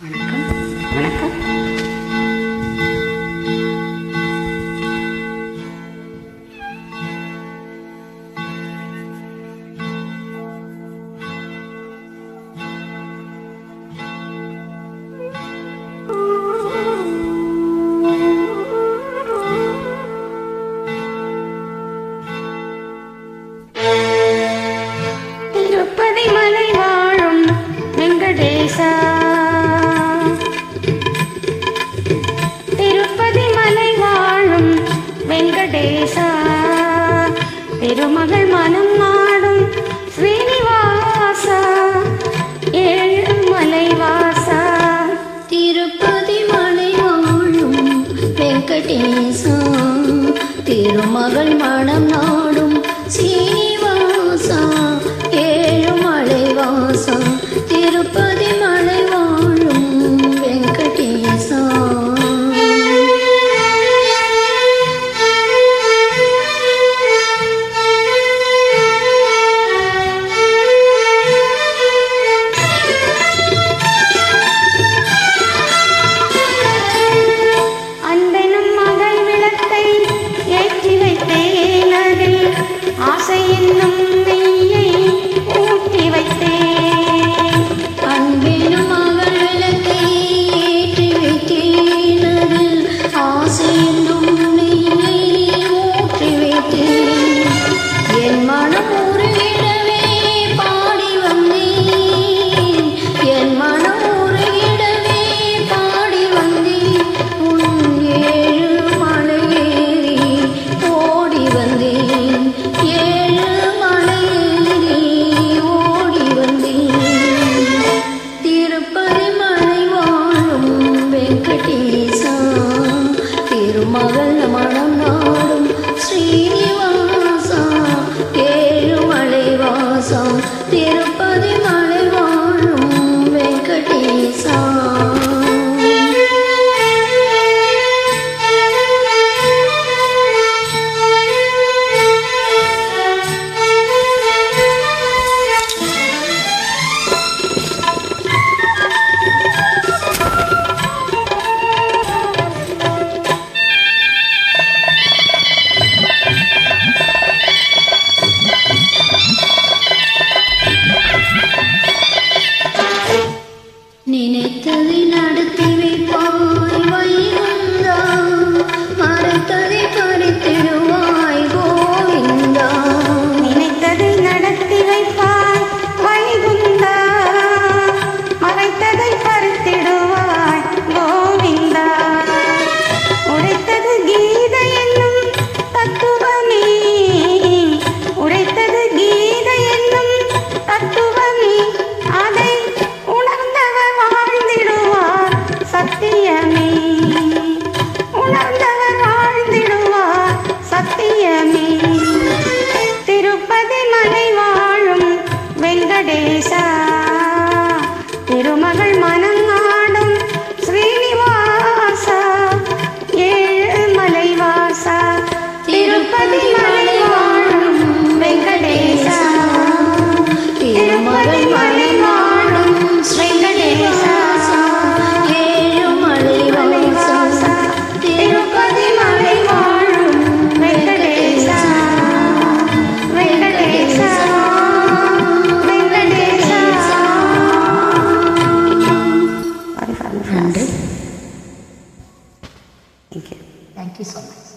வணக்கம். வணக்கம். திருப்பதி மலை வாழும் வெங்கடேசா, திருப்பதி மலை வாழும் வெங்கடேசா, திருமகள் மனம் நாடும் ஸ்ரீனிவாசா, ஏழுமலை வாசா. திருப்பதி மலை வாழும் வெங்கடேசா, திருமகள் மனம் நாடும் சீனிவாசா, ஏழுமலை வாசா, திருப்பதி மலை வாழும் வெங்கடேசா. அன்பெனும் மகள் விளக்கை ஏற்றி வைத்தேன், அதில் ஆசை என்னும் நெய்யை ஊற்றி வைத்தேன். அன்பெனும் மகள் விளக்கை ஏற்றி வைத்தேன், அதில் ஆசை என்னும் நெய்யை ஊற்றி வைத்தேன். என் மனம் உருகிடவே பாடி வந்தேன், என் மனம் உருகிடவே பாடி வந்தேன். உன் ஏழு மலை ஏறி ஓடி வந்தேன், ஏழு மலை ஏறி ஓடி வந்தேன். திருப்பதி மலை வாழும் வெங்கடேசா, திருமகள் மனம் நாடும் ஸ்ரீனிவாசா, ஏழுமலை வாசா, திருப்பதி மலை வாழும் வெங்கடேசா. நினைத்ததை நடத்தி வைப்பாய் வைகுந்தா, மறைத்ததை பறித்திடுவாய் கோவிந்தா. நினைத்ததை நடத்தி வைப்பாய் வைகுந்தா, மறைத்ததை பறித்திடுவாய் கோவிந்தா. உரைத்தது கீதை என்னும் தத்துவமே, உரைத்தது கீதை என்னும் தத்துவமே, அதை உணர்ந்தவர் வாழ்ந்திடுவார் சத்தியமே, உணர்ந்தவர் வாழ்ந்திடுவார் சத்தியமே. திருப்பதி மலை வாழும் வெங்கடேசா, திருமகள் மனம் நாடும் ஸ்ரீனிவாசா, ஏழுமலை வாசா, திருப்பதி மலை வாழும் வெங்கடேசா, திருப்பதி மலை வாழும் வெங்கடேசா, ஏழுமலை வாசா, திருப்பதி மலை வாழும் வெங்கடேசா, வெங்கடேசா, வெங்கடேசா. நன்றி. Thank you so much.